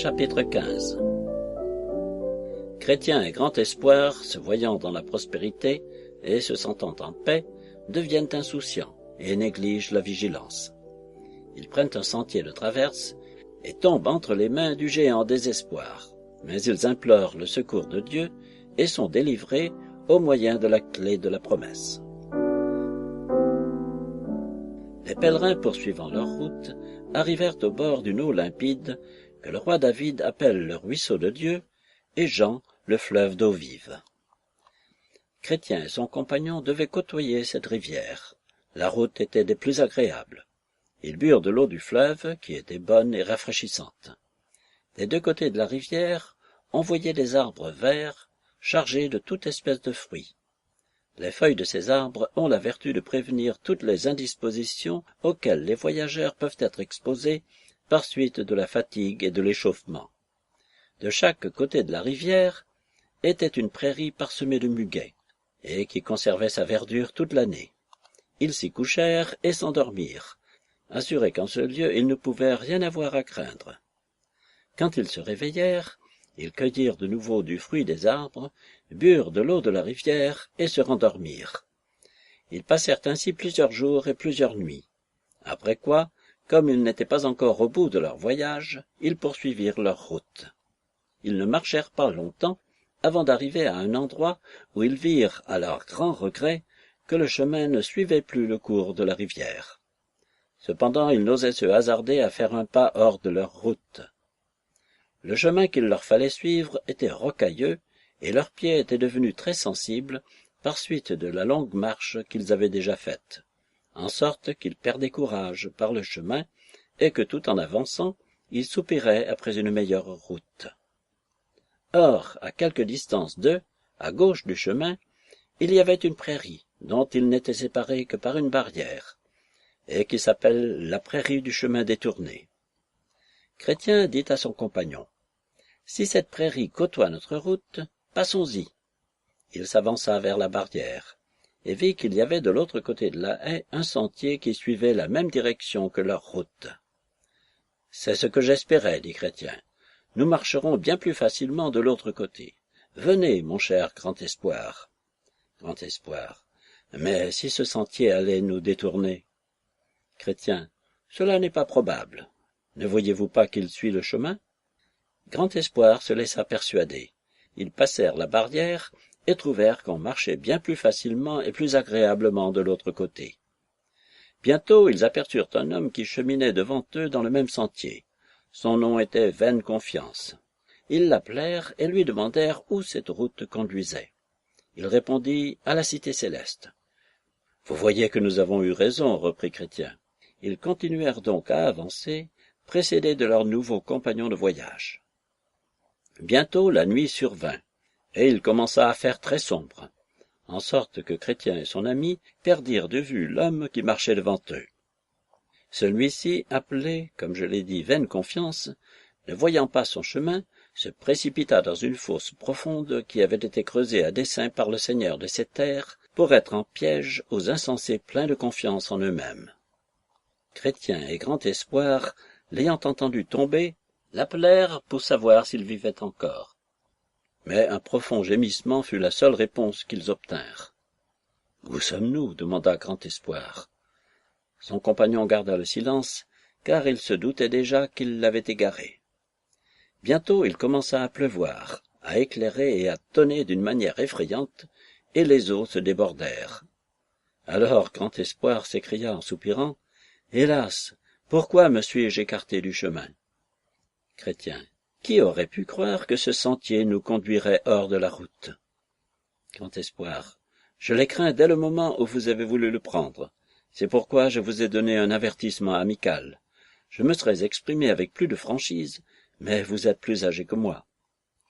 Chapitre 15. Chrétien et Grand Espoir, se voyant dans la prospérité et se sentant en paix, deviennent insouciants et négligent la vigilance. Ils prennent un sentier de traverse et tombent entre les mains du géant Désespoir, mais ils implorent le secours de Dieu et sont délivrés au moyen de la clé de la promesse. Les pèlerins poursuivant leur route arrivèrent au bord d'une eau limpide que le roi David appelle le ruisseau de Dieu et Jean le fleuve d'eau vive. Chrétien et son compagnon devaient côtoyer cette rivière. La route était des plus agréables. Ils burent de l'eau du fleuve qui était bonne et rafraîchissante. Des deux côtés de la rivière, on voyait des arbres verts chargés de toute espèce de fruits. Les feuilles de ces arbres ont la vertu de prévenir toutes les indispositions auxquelles les voyageurs peuvent être exposés par suite de la fatigue et de l'échauffement. De chaque côté de la rivière était une prairie parsemée de muguets, et qui conservait sa verdure toute l'année. Ils s'y couchèrent et s'endormirent, assurés qu'en ce lieu ils ne pouvaient rien avoir à craindre. Quand ils se réveillèrent, ils cueillirent de nouveau du fruit des arbres, burent de l'eau de la rivière et se rendormirent. Ils passèrent ainsi plusieurs jours et plusieurs nuits. Après quoi, comme ils n'étaient pas encore au bout de leur voyage, ils poursuivirent leur route. Ils ne marchèrent pas longtemps avant d'arriver à un endroit où ils virent, à leur grand regret, que le chemin ne suivait plus le cours de la rivière. Cependant, ils n'osaient se hasarder à faire un pas hors de leur route. Le chemin qu'il leur fallait suivre était rocailleux, et leurs pieds étaient devenus très sensibles par suite de la longue marche qu'ils avaient déjà faite, en sorte qu'ils perdaient courage par le chemin, et que tout en avançant, ils soupiraient après une meilleure route. Or, à quelque distance d'eux, à gauche du chemin, il y avait une prairie, dont ils n'étaient séparés que par une barrière, et qui s'appelle la prairie du chemin détourné. Chrétien dit à son compagnon: « Si cette prairie côtoie notre route, passons-y. » Il s'avança vers la barrière, et vit qu'il y avait de l'autre côté de la haie un sentier qui suivait la même direction que leur route. « C'est ce que j'espérais, dit Chrétien. Nous marcherons bien plus facilement de l'autre côté. Venez, mon cher Grand Espoir. Grand Espoir. Mais si ce sentier allait nous détourner? Chrétien. Cela n'est pas probable. Ne voyez-vous pas qu'il suit le chemin? Grand Espoir se laissa persuader. Ils passèrent la barrière et trouvèrent qu'on marchait bien plus facilement et plus agréablement de l'autre côté. Bientôt ils aperçurent un homme qui cheminait devant eux dans le même sentier. Son nom était Vaine Confiance. Ils l'appelèrent et lui demandèrent où cette route conduisait. Il répondit: « À la cité céleste. » « Vous voyez que nous avons eu raison, reprit Chrétien. Ils continuèrent donc à avancer, précédés de leurs nouveaux compagnons de voyage. Bientôt la nuit survint, et il commença à faire très sombre, en sorte que Chrétien et son ami perdirent de vue l'homme qui marchait devant eux. Celui-ci, appelé, comme je l'ai dit, Vaine Confiance, ne voyant pas son chemin, se précipita dans une fosse profonde qui avait été creusée à dessein par le Seigneur de ces terres pour être en piège aux insensés pleins de confiance en eux-mêmes. Chrétien et Grand Espoir, l'ayant entendu tomber, l'appelèrent pour savoir s'il vivait encore. Mais un profond gémissement fut la seule réponse qu'ils obtinrent. « Où sommes-nous » demanda Grand Espoir. Son compagnon garda le silence, car il se doutait déjà qu'il l'avait égaré. Bientôt il commença à pleuvoir, à éclairer et à tonner d'une manière effrayante, et les eaux se débordèrent. Alors Grand Espoir s'écria en soupirant: « Hélas, pourquoi me suis-je écarté du chemin ?» Chrétien. Qui aurait pu croire que ce sentier nous conduirait hors de la route? Grand Espoir. Je l'ai craint dès le moment où vous avez voulu le prendre. C'est pourquoi je vous ai donné un avertissement amical. Je me serais exprimé avec plus de franchise, mais vous êtes plus âgé que moi.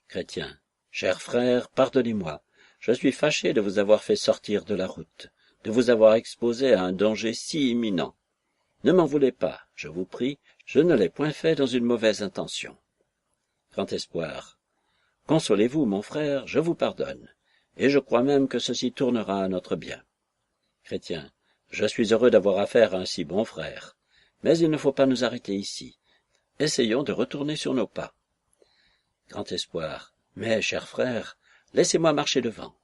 Chrétien. Cher frère, pardonnez-moi. Je suis fâché de vous avoir fait sortir de la route, de vous avoir exposé à un danger si imminent. Ne m'en voulez pas, je vous prie, je ne l'ai point fait dans une mauvaise intention. Grand Espoir. Consolez-vous, mon frère, je vous pardonne, et je crois même que ceci tournera à notre bien. Chrétien. Je suis heureux d'avoir affaire à un si bon frère, mais il ne faut pas nous arrêter ici. Essayons de retourner sur nos pas. Grand Espoir. Mais, cher frère, laissez-moi marcher devant.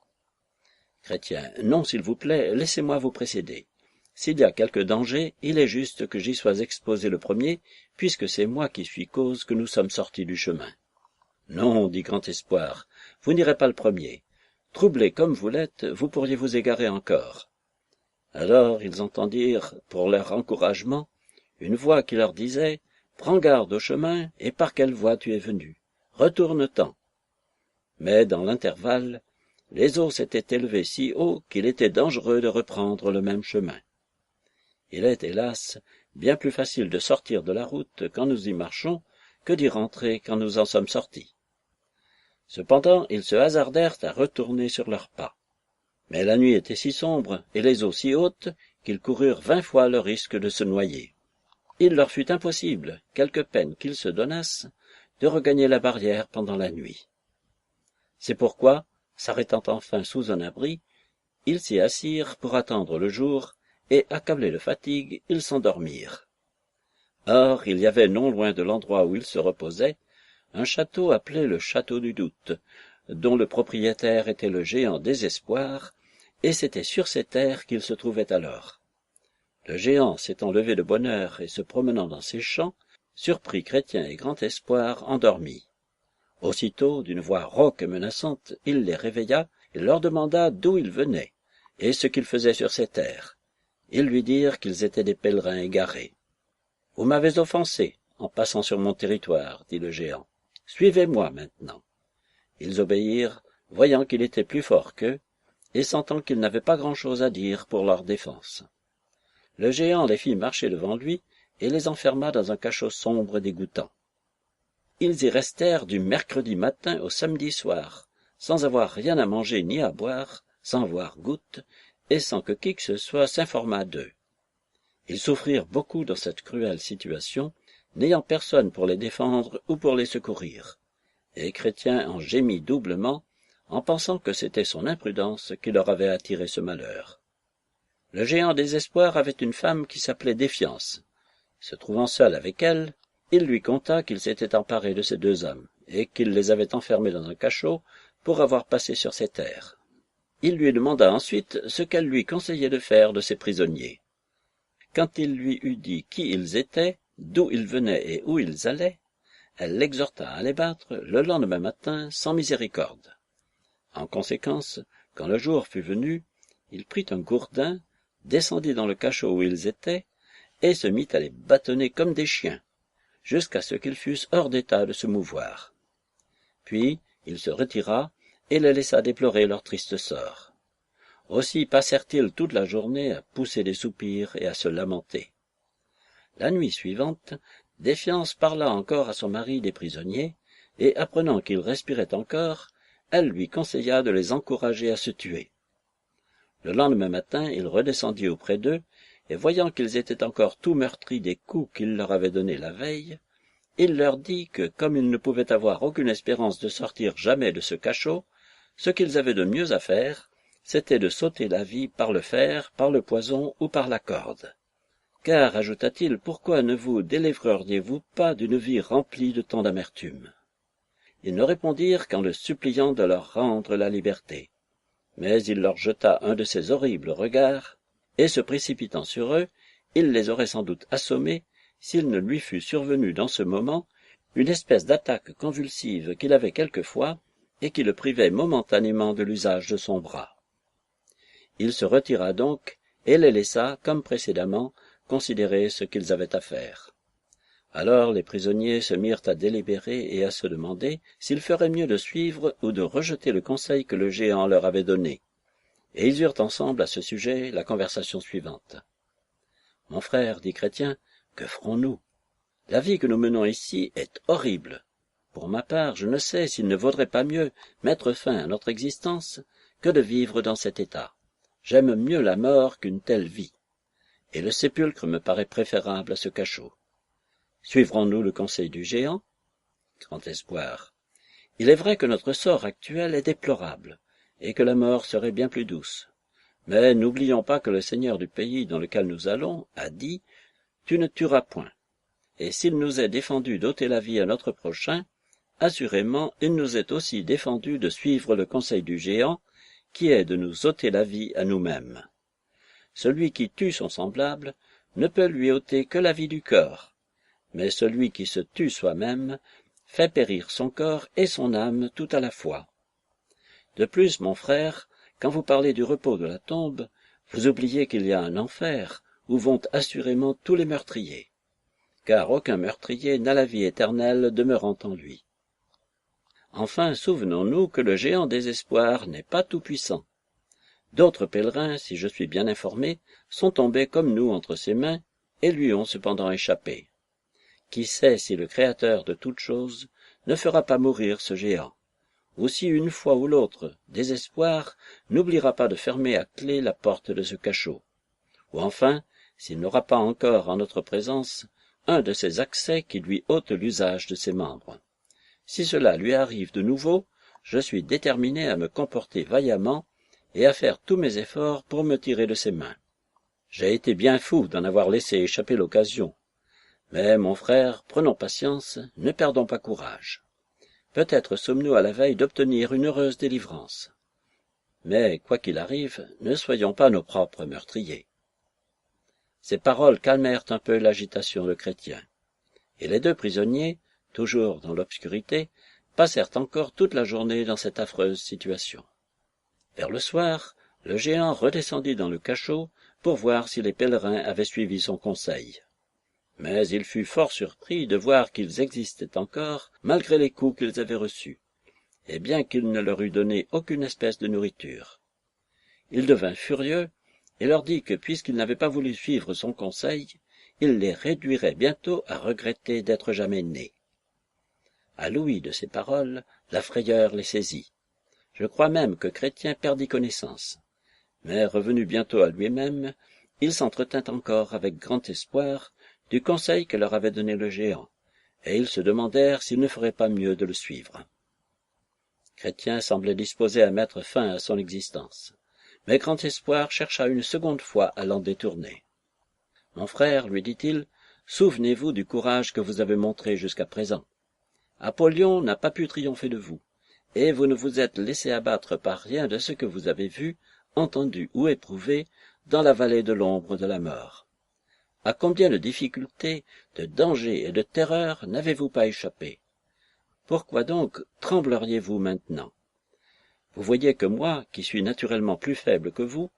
Chrétien. Non, s'il vous plaît, laissez-moi vous précéder. S'il y a quelque danger, il est juste que j'y sois exposé le premier, puisque c'est moi qui suis cause que nous sommes sortis du chemin. Non, dit Grand Espoir, vous n'irez pas le premier. Troublé comme vous l'êtes, vous pourriez vous égarer encore. Alors ils entendirent, pour leur encouragement, une voix qui leur disait « Prends garde au chemin, et par quelle voie tu es venu. Retourne-t'en. » Mais dans l'intervalle, les eaux s'étaient élevées si haut qu'il était dangereux de reprendre le même chemin. Il est, hélas, bien plus facile de sortir de la route quand nous y marchons que d'y rentrer quand nous en sommes sortis. Cependant, ils se hasardèrent à retourner sur leurs pas. Mais la nuit était si sombre et les eaux si hautes qu'ils coururent 20 fois le risque de se noyer. Il leur fut impossible, quelque peine qu'ils se donnassent, de regagner la barrière pendant la nuit. C'est pourquoi, s'arrêtant enfin sous un abri, ils s'y assirent pour attendre le jour, et, accablés de fatigue, ils s'endormirent. Or, il y avait non loin de l'endroit où ils se reposaient, un château appelé le Château du Doute, dont le propriétaire était le géant Désespoir, et c'était sur ces terres qu'il se trouvait alors. Le géant s'étant levé de bonne heure et se promenant dans ses champs, surprit Chrétien et Grand Espoir endormis. Aussitôt, d'une voix rauque et menaçante, il les réveilla et leur demanda d'où ils venaient, et ce qu'ils faisaient sur ces terres. Ils lui dirent qu'ils étaient des pèlerins égarés. « Vous m'avez offensé en passant sur mon territoire, dit le géant. Suivez-moi maintenant. » Ils obéirent, voyant qu'il était plus fort qu'eux, et sentant qu'il n'avait pas grand-chose à dire pour leur défense. Le géant les fit marcher devant lui et les enferma dans un cachot sombre et dégoûtant. Ils y restèrent du mercredi matin au samedi soir, sans avoir rien à manger ni à boire, sans voir goutte, et sans que qui que ce soit s'informât d'eux. Ils souffrirent beaucoup dans cette cruelle situation, n'ayant personne pour les défendre ou pour les secourir, et Chrétien en gémit doublement, en pensant que c'était son imprudence qui leur avait attiré ce malheur. Le géant Désespoir avait une femme qui s'appelait Défiance. Se trouvant seul avec elle, il lui conta qu'il s'était emparé de ces 2 hommes, et qu'il les avait enfermés dans un cachot pour avoir passé sur ces terres. Il lui demanda ensuite ce qu'elle lui conseillait de faire de ces prisonniers. Quand il lui eut dit qui ils étaient, d'où ils venaient et où ils allaient, elle l'exhorta à les battre le lendemain matin sans miséricorde. En conséquence, quand le jour fut venu, il prit un gourdin, descendit dans le cachot où ils étaient, et se mit à les bâtonner comme des chiens, jusqu'à ce qu'ils fussent hors d'état de se mouvoir. Puis il se retira et les laissa déplorer leur triste sort. Aussi passèrent-ils toute la journée à pousser des soupirs et à se lamenter. La nuit suivante, Défiance parla encore à son mari des prisonniers, et apprenant qu'ils respiraient encore, elle lui conseilla de les encourager à se tuer. Le lendemain matin, il redescendit auprès d'eux, et voyant qu'ils étaient encore tout meurtris des coups qu'il leur avait donnés la veille, il leur dit que, comme ils ne pouvaient avoir aucune espérance de sortir jamais de ce cachot, ce qu'ils avaient de mieux à faire, c'était de s'ôter la vie par le fer, par le poison ou par la corde. Car, ajouta-t-il, pourquoi ne vous délivreriez-vous pas d'une vie remplie de tant d'amertume? Ils ne répondirent qu'en le suppliant de leur rendre la liberté. Mais il leur jeta un de ces horribles regards, et se précipitant sur eux, il les aurait sans doute assommés s'il ne lui fût survenu dans ce moment une espèce d'attaque convulsive qu'il avait quelquefois et qui le privait momentanément de l'usage de son bras. Il se retira donc et les laissa, comme précédemment, considérer ce qu'ils avaient à faire. Alors les prisonniers se mirent à délibérer et à se demander s'il ferait mieux de suivre ou de rejeter le conseil que le géant leur avait donné. Et ils eurent ensemble à ce sujet la conversation suivante. « Mon frère, dit Chrétien, que ferons-nous? La vie que nous menons ici est horrible. Pour ma part, je ne sais s'il ne vaudrait pas mieux mettre fin à notre existence que de vivre dans cet état. J'aime mieux la mort qu'une telle vie, et le sépulcre me paraît préférable à ce cachot. Suivrons-nous le conseil du géant? Grand Espoir. Il est vrai que notre sort actuel est déplorable, et que la mort serait bien plus douce. Mais n'oublions pas que le seigneur du pays dans lequel nous allons a dit « Tu ne tueras point ». Et s'il nous est défendu d'ôter la vie à notre prochain, assurément il nous est aussi défendu de suivre le conseil du géant, qui est de nous ôter la vie à nous-mêmes. Celui qui tue son semblable ne peut lui ôter que la vie du corps, mais celui qui se tue soi-même fait périr son corps et son âme tout à la fois. De plus, mon frère, quand vous parlez du repos de la tombe, vous oubliez qu'il y a un enfer, où vont assurément tous les meurtriers, car aucun meurtrier n'a la vie éternelle demeurant en lui. Enfin, souvenons-nous que le géant désespoir n'est pas tout-puissant. D'autres pèlerins, si je suis bien informé, sont tombés comme nous entre ses mains, et lui ont cependant échappé. Qui sait si le Créateur de toutes choses ne fera pas mourir ce géant, ou si une fois ou l'autre, désespoir, n'oubliera pas de fermer à clé la porte de ce cachot, ou enfin, s'il n'aura pas encore en notre présence un de ces accès qui lui ôtent l'usage de ses membres. Si cela lui arrive de nouveau, je suis déterminé à me comporter vaillamment et à faire tous mes efforts pour me tirer de ses mains. J'ai été bien fou d'en avoir laissé échapper l'occasion. Mais, mon frère, prenons patience, ne perdons pas courage. Peut-être sommes-nous à la veille d'obtenir une heureuse délivrance. Mais, quoi qu'il arrive, ne soyons pas nos propres meurtriers. Ces paroles calmèrent un peu l'agitation de Chrétien, et les deux prisonniers, toujours dans l'obscurité, passèrent encore toute la journée dans cette affreuse situation. Vers le soir, le géant redescendit dans le cachot pour voir si les pèlerins avaient suivi son conseil. Mais il fut fort surpris de voir qu'ils existaient encore, malgré les coups qu'ils avaient reçus, et bien qu'il ne leur eût donné aucune espèce de nourriture. Il devint furieux, et leur dit que puisqu'ils n'avaient pas voulu suivre son conseil, il les réduirait bientôt à regretter d'être jamais nés. À l'ouïe de ces paroles, la frayeur les saisit. Je crois même que Chrétien perdit connaissance. Mais revenu bientôt à lui-même, il s'entretint encore avec grand espoir du conseil que leur avait donné le géant, et ils se demandèrent s'ils ne feraient pas mieux de le suivre. Chrétien semblait disposé à mettre fin à son existence, mais grand espoir chercha une seconde fois à l'en détourner. « Mon frère, lui dit-il, souvenez-vous du courage que vous avez montré jusqu'à présent. Apollyon n'a pas pu triompher de vous, et vous ne vous êtes laissé abattre par rien de ce que vous avez vu, entendu ou éprouvé dans la vallée de l'ombre de la mort. À combien de difficultés, de dangers et de terreurs n'avez-vous pas échappé? Pourquoi donc trembleriez-vous maintenant? Vous voyez que moi, qui suis naturellement plus faible que vous,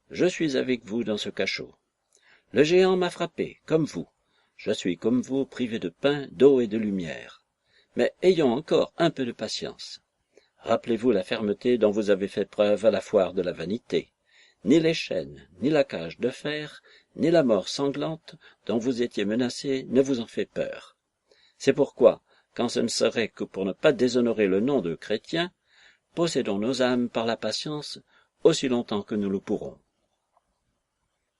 je suis avec vous dans ce cachot. Le géant m'a frappé, comme vous. Je suis comme vous, privé de pain, d'eau et de lumière. Mais ayons encore un peu de patience. Rappelez-vous la fermeté dont vous avez fait preuve à la foire de la vanité. Ni les chaînes, ni la cage de fer, ni la mort sanglante dont vous étiez menacé ne vous en fait peur. C'est pourquoi, quand ce ne serait que pour ne pas déshonorer le nom de chrétien, possédons nos âmes par la patience aussi longtemps que nous le pourrons.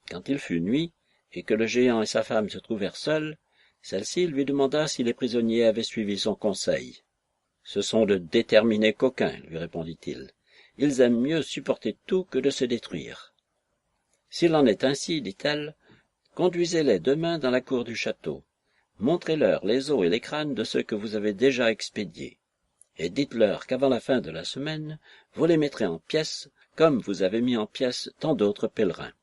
Quand il fut nuit, et que le géant et sa femme se trouvèrent seuls, celle-ci lui demanda si les prisonniers avaient suivi son conseil. « Ce sont de déterminés coquins, lui répondit-il. Ils aiment mieux supporter tout que de se détruire. S'il en est ainsi, dit-elle, conduisez-les demain dans la cour du château. Montrez-leur les os et les crânes de ceux que vous avez déjà expédiés. Et dites-leur qu'avant la fin de la semaine, vous les mettrez en pièces, comme vous avez mis en pièces tant d'autres pèlerins. »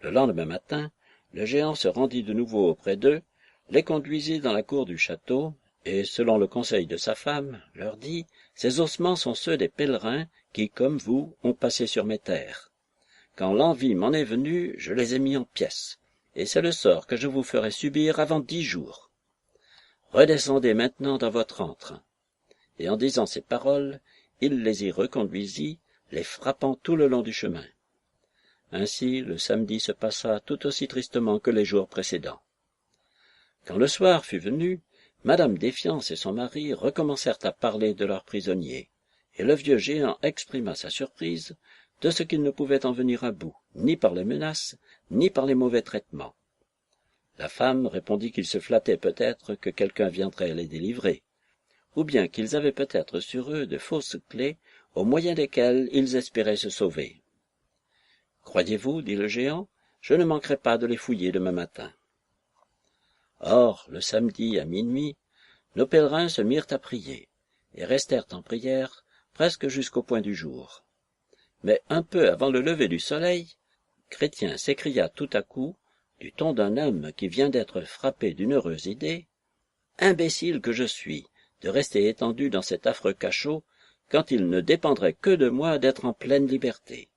Le lendemain matin, le géant se rendit de nouveau auprès d'eux, les conduisit dans la cour du château, et, selon le conseil de sa femme, leur dit « Ces ossements sont ceux des pèlerins qui, comme vous, ont passé sur mes terres. Quand l'envie m'en est venue, je les ai mis en pièces, et c'est le sort que je vous ferai subir avant 10 jours. Redescendez maintenant dans votre antre. » Et en disant ces paroles, il les y reconduisit, les frappant tout le long du chemin. Ainsi, le samedi se passa tout aussi tristement que les jours précédents. Quand le soir fut venu, Madame Défiance et son mari recommencèrent à parler de leurs prisonniers, et le vieux géant exprima sa surprise de ce qu'il ne pouvait en venir à bout, ni par les menaces, ni par les mauvais traitements. La femme répondit qu'ils se flattaient peut-être que quelqu'un viendrait les délivrer, ou bien qu'ils avaient peut-être sur eux de fausses clés au moyen desquelles ils espéraient se sauver. « Croyez-vous, dit le géant, je ne manquerai pas de les fouiller demain matin. » Or, le samedi à minuit, nos pèlerins se mirent à prier, et restèrent en prière presque jusqu'au point du jour. Mais un peu avant le lever du soleil, Chrétien s'écria tout à coup, du ton d'un homme qui vient d'être frappé d'une heureuse idée, « Imbécile que je suis, de rester étendu dans cet affreux cachot, quand il ne dépendrait que de moi d'être en pleine liberté.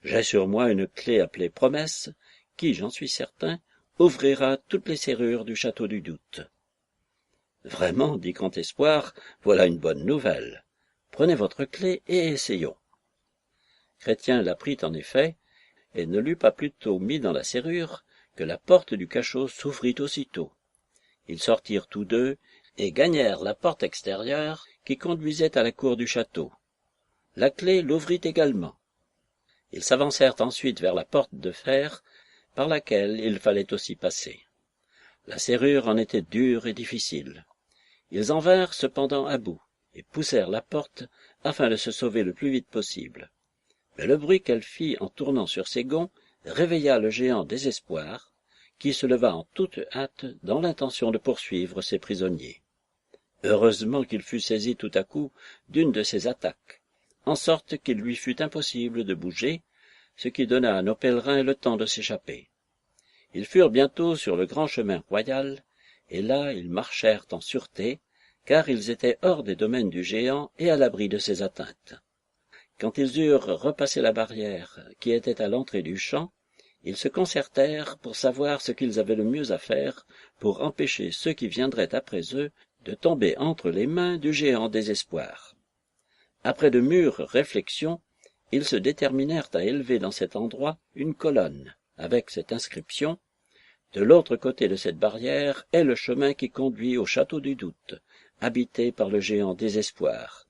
J'ai sur moi une clé appelée promesse, qui, j'en suis certain, ouvrira toutes les serrures du château du doute. » Vraiment, dit Grand Espoir, voilà une bonne nouvelle. Prenez votre clé et essayons. Chrétien la prit en effet, et ne l'eut pas plutôt mis dans la serrure que la porte du cachot s'ouvrit aussitôt. Ils sortirent tous deux et gagnèrent la porte extérieure qui conduisait à la cour du château. La clé l'ouvrit également. Ils s'avancèrent ensuite vers la porte de fer par laquelle il fallait aussi passer. La serrure en était dure et difficile. Ils en vinrent cependant à bout et poussèrent la porte afin de se sauver le plus vite possible. Mais le bruit qu'elle fit en tournant sur ses gonds réveilla le géant Désespoir, qui se leva en toute hâte dans l'intention de poursuivre ses prisonniers. Heureusement qu'il fut saisi tout à coup d'une de ces attaques, en sorte qu'il lui fut impossible de bouger, ce qui donna à nos pèlerins le temps de s'échapper. Ils furent bientôt sur le grand chemin royal, et là ils marchèrent en sûreté, car ils étaient hors des domaines du géant et à l'abri de ses atteintes. Quand ils eurent repassé la barrière qui était à l'entrée du champ, ils se concertèrent pour savoir ce qu'ils avaient le mieux à faire pour empêcher ceux qui viendraient après eux de tomber entre les mains du géant Désespoir. Après de mûres réflexions, ils se déterminèrent à élever dans cet endroit une colonne, avec cette inscription « De l'autre côté de cette barrière est le chemin qui conduit au château du doute, habité par le géant Désespoir,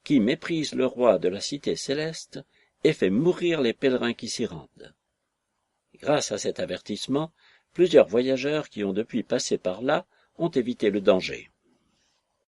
qui méprise le roi de la cité céleste et fait mourir les pèlerins qui s'y rendent. » Grâce à cet avertissement, plusieurs voyageurs qui ont depuis passé par là ont évité le danger.